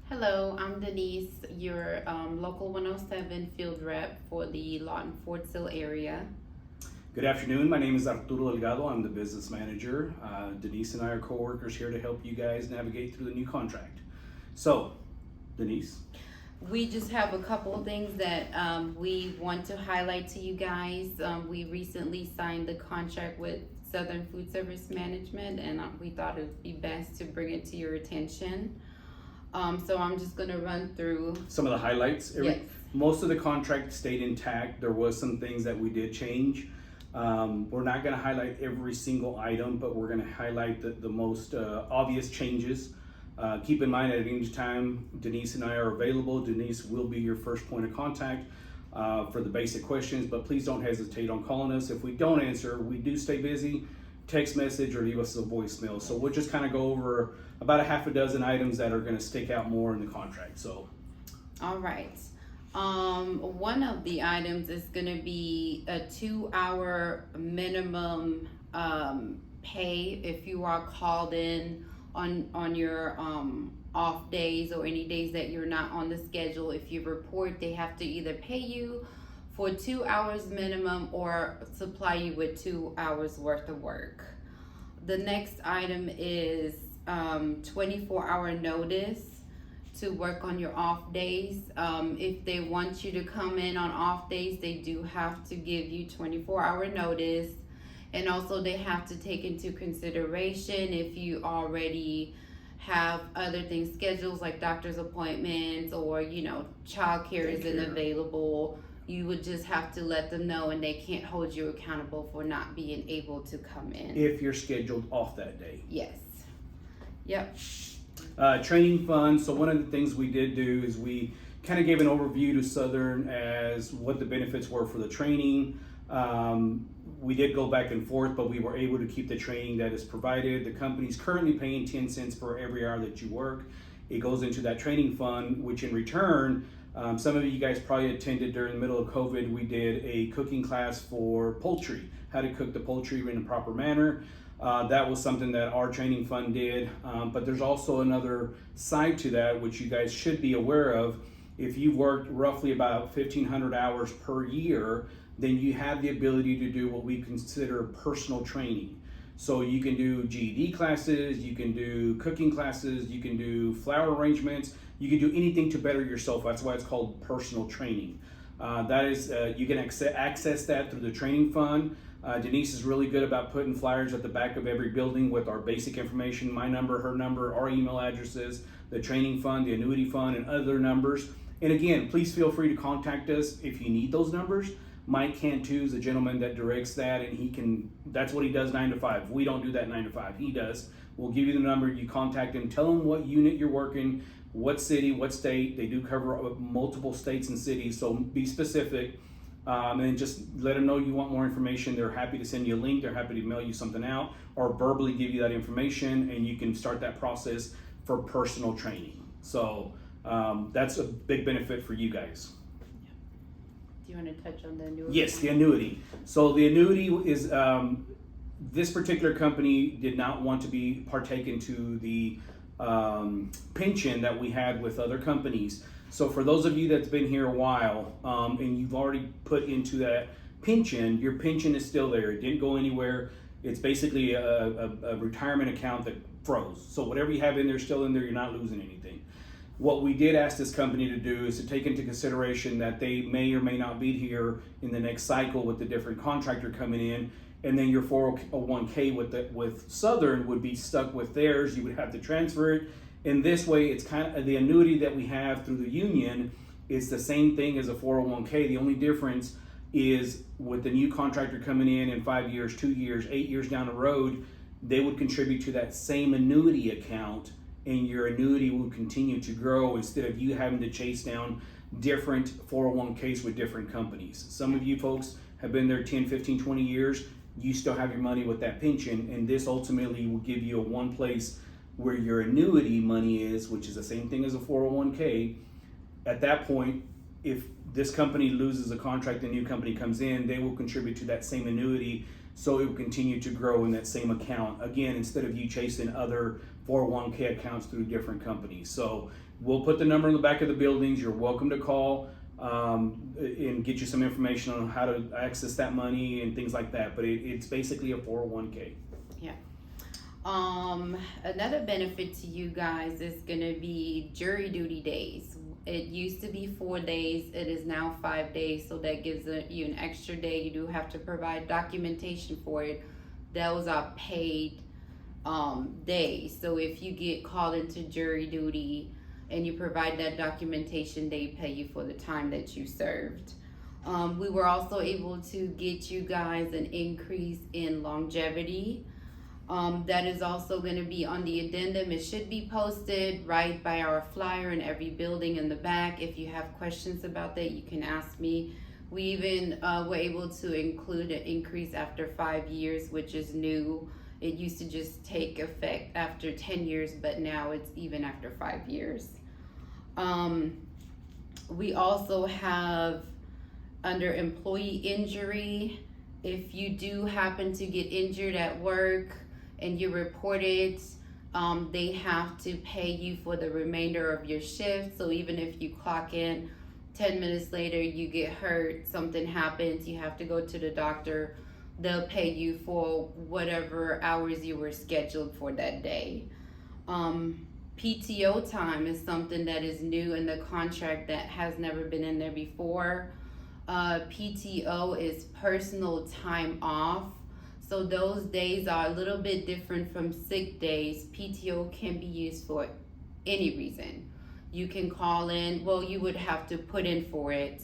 Hello, I'm Denise, your local 107 field rep for the Lawton Fort Sill area. Good afternoon. My name is Arturo Delgado. I'm the business manager. Denise and I are co-workers here to help you guys navigate through the new contract. So, Denise. We just have a couple of things that we want to highlight to you guys. We recently signed the contract with Southern Food Service Management, and we thought it would be best to bring it to your attention. So I'm just going to run through Some of the highlights. Yes. Most of the contract stayed intact. There was some things that we did change. We're not going to highlight every single item, but we're going to highlight the most obvious changes. Keep in mind at any time Denise and I are available. Denise will be your first point of contact for the basic questions, but please don't hesitate on calling us. If we don't answer, we do stay busy. Text message or leave us a voicemail. So we'll just kind of go over about a half a dozen items that are going to stick out more in the contract. So, all right. One of the items is going to be a 2-hour minimum pay if you are called in on your off days or any days that you're not on the schedule. If you report, they have to either pay you for 2 hours minimum or supply you with 2 hours worth of work. The next item is 24-hour notice to work on your off days. If they want you to come in on off days, they do have to give you 24-hour notice. And also they have to take into consideration if you already have other things scheduled like doctor's appointments or childcare isn't available. You would just have to let them know, and they can't hold you accountable for not being able to come in. if you're scheduled off that day. Yes. Yep. Training fund. So one of the things we did do is we kind of gave an overview to Southern as what the benefits were for the training. We did go back and forth, but we were able to keep the training that is provided. The company's currently paying 10 cents for every hour that you work. It goes into that training fund, which in return, some of you guys probably attended during the middle of COVID. We did a cooking class for poultry, how to cook the poultry in a proper manner. That was something that our training fund did, but there's also another side to that, which you guys should be aware of. If you've worked roughly about 1,500 hours per year, then you have the ability to do what we consider personal training. So you can do GED classes, you can do cooking classes, you can do flower arrangements, you can do anything to better yourself. That's why it's called personal training. That is, you can access that through the training fund. Denise is really good about putting flyers at the back of every building with our basic information, my number, her number, our email addresses, the training fund, the annuity fund, and other numbers. And again, please feel free to contact us if you need those numbers. Mike Cantu is the gentleman that directs that, and that's what he does 9 to 5. We don't do that 9 to 5. He does. We'll give you the number, you contact him, tell him what unit you're working, what city, what state. They do cover multiple states and cities, so be specific. And just let them know you want more information. They're happy to send you a link. They're happy to mail you something out or verbally give you that information, and you can start that process for personal training. So that's a big benefit for you guys. Do you want to touch on the annuity? Yes, the annuity. So the annuity is, this particular company did not want to be partaken to the pension that we had with other companies. So for those of you that's been here a while and you've already put into that pension, your pension is still there. It didn't go anywhere. It's basically a retirement account that froze. So whatever you have in there is still in there. You're not losing anything. What we did ask this company to do is to take into consideration that they may or may not be here in the next cycle with the different contractor coming in, and then your 401k with Southern would be stuck with theirs. You would have to transfer it. In this way, it's kind of the annuity that we have through the union is the same thing as a 401k. The only difference is with the new contractor coming in 5 years, 2 years, 8 years down the road, they would contribute to that same annuity account, and your annuity will continue to grow instead of you having to chase down different 401ks with different companies. Some of you folks have been there 10, 15, 20 years. You still have your money with that pension, and this ultimately will give you a one place where your annuity money is, which is the same thing as a 401k. At that point, if this company loses a contract, the new company comes in, they will contribute to that same annuity, so it will continue to grow in that same account. Again, instead of you chasing other 401k accounts through different companies. So we'll put the number in the back of the buildings. You're welcome to call and get you some information on how to access that money and things like that. But it's basically a 401k. Yeah. Another benefit to you guys is gonna be jury duty days. It used to be 4 days, it is now 5 days, so that gives you an extra day. You do have to provide documentation for it. Those are paid days. So if you get called into jury duty and you provide that documentation, they pay you for the time that you served. We were also able to get you guys an increase in longevity. That is also going to be on the addendum. It should be posted right by our flyer in every building in the back. If you have questions about that, you can ask me. We even were able to include an increase after 5 years, which is new. It used to just take effect after 10 years, but now it's even after 5 years. We also have under employee injury, if you do happen to get injured at work and you report it, they have to pay you for the remainder of your shift. So even if you clock in 10 minutes later, you get hurt, something happens, you have to go to the doctor, they'll pay you for whatever hours you were scheduled for that day. PTO time is something that is new in the contract that has never been in there before. PTO is personal time off. So those days are a little bit different from sick days. PTO can be used for any reason. You can call in, well, you would have to put in for it.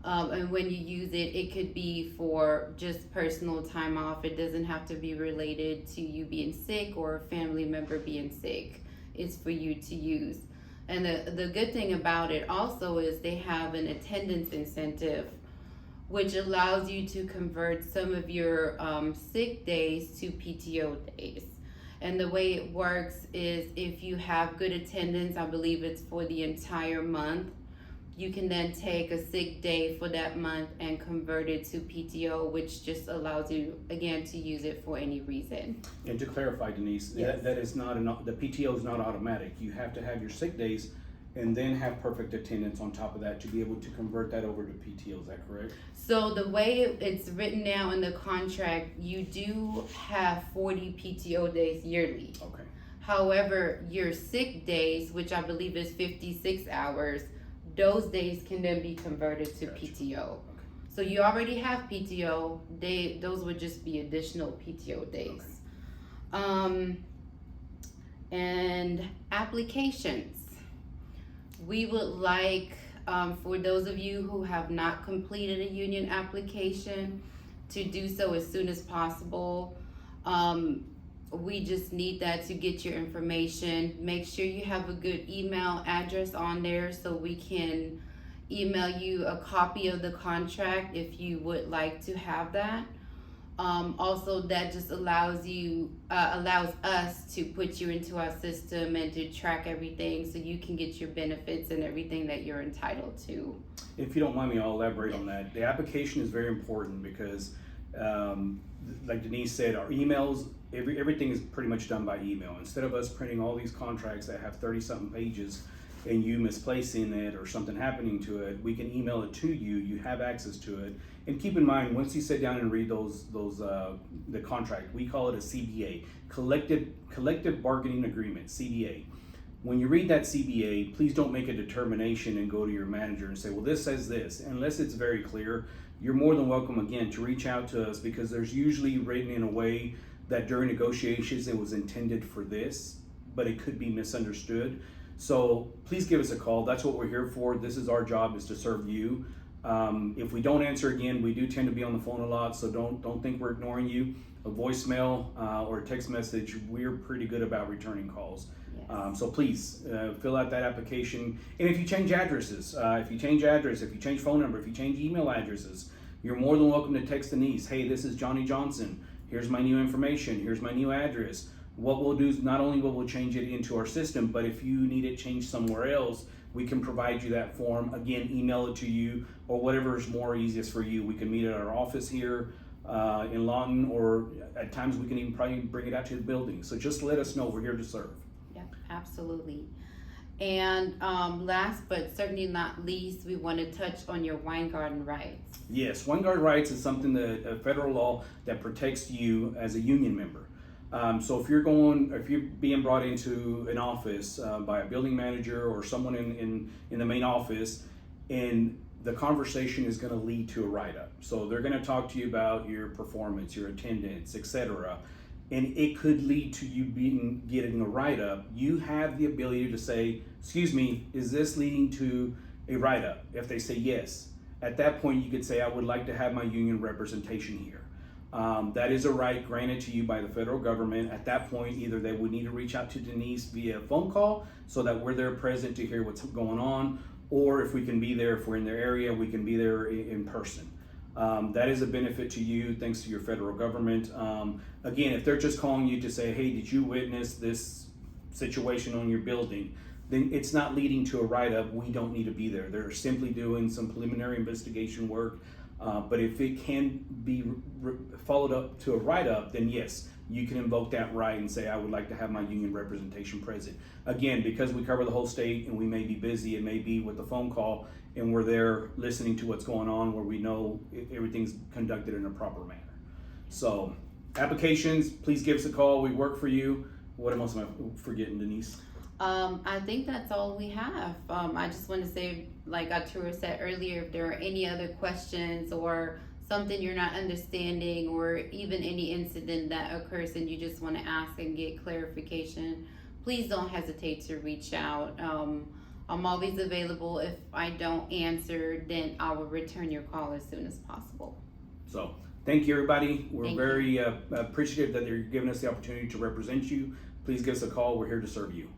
And when you use it, it could be for just personal time off. It doesn't have to be related to you being sick or a family member being sick. It's for you to use. And the good thing about it also is they have an attendance incentive, which allows you to convert some of your sick days to PTO days. And the way it works is if you have good attendance, I believe it's for the entire month, you can then take a sick day for that month and convert it to PTO, which just allows you, again, to use it for any reason. And to clarify, Denise, Yes. that is not, the PTO is not automatic. You have to have your sick days and then have perfect attendance on top of that to be able to convert that over to PTO, is that correct? So the way it's written now in the contract, you do have 40 PTO days yearly. Okay. However, your sick days, which I believe is 56 hours, those days can then be converted to Gotcha. PTO. Okay. So you already have PTO, those would just be additional PTO days. And applications. We would like, for those of you who have not completed a union application, to do so as soon as possible. We just need that to get your information. Make sure you have a good email address on there so we can email you a copy of the contract if you would like to have that. Also, that just allows us to put you into our system and to track everything so you can get your benefits and everything that you're entitled to. If you don't mind me, I'll elaborate on that. The application is very important because, like Denise said, our emails, everything is pretty much done by email. Instead of us printing all these contracts that have 30-something pages and you misplacing it or something happening to it, we can email it to you. You have access to it. And keep in mind, once you sit down and read the contract, we call it a CBA, collective bargaining agreement, CBA. When you read that CBA, please don't make a determination and go to your manager and say, well, this says this. Unless it's very clear, you're more than welcome, again, to reach out to us, because there's usually written in a way that during negotiations it was intended for this, but it could be misunderstood. So please give us a call. That's what we're here for. This is our job, is to serve you. If we don't answer again, we do tend to be on the phone a lot, so don't think we're ignoring you. A voicemail or a text message, we're pretty good about returning calls. Yes. So please fill out that application. And if you change addresses, if you change phone number, if you change email addresses, you're more than welcome to text Denise. Hey, this is Johnny Johnson. Here's my new information. Here's my new address. What we'll do is not only will we change it into our system, but if you need it changed somewhere else, we can provide you that form. Again, email it to you or whatever is more easiest for you. We can meet at our office here in Lawton, or at times we can even probably bring it out to the building. So just let us know. We're here to serve. Absolutely. And last but certainly not least, we want to touch on your wine garden rights. Yes, one-guard rights is something that a federal law that protects you as a union member. So if you're being brought into an office by a building manager or someone in the main office, and the conversation is going to lead to a write-up. So they're going to talk to you about your performance, your attendance, etc. And it could lead to you getting a write-up. You have the ability to say, excuse me, is this leading to a write-up? If they say yes, at that point you could say, I would like to have my union representation here. That is a right granted to you by the federal government. At that point, either they would need to reach out to Denise via phone call so that we're there present to hear what's going on, or if we can be there, if we're in their area, we can be there in person. That is a benefit to you thanks to your federal government. Again, if they're just calling you to say, hey, did you witness this situation on your building, then it's not leading to a write-up. We don't need to be there. They're simply doing some preliminary investigation work. But if it can be followed up to a write-up, then yes, you can invoke that right and say, I would like to have my union representation present. Again, because we cover the whole state and we may be busy, it may be with the phone call and we're there listening to what's going on where we know everything's conducted in a proper manner. So applications, please give us a call. We work for you. What else am I forgetting, Denise? I think that's all we have. I just want to say, like Arturo said earlier, if there are any other questions or something you're not understanding or even any incident that occurs and you just want to ask and get clarification, please don't hesitate to reach out. I'm always available. If I don't answer, then I will return your call as soon as possible. So thank you, everybody. We're Thank very appreciative that you're giving us the opportunity to represent you. Please give us a call. We're here to serve you.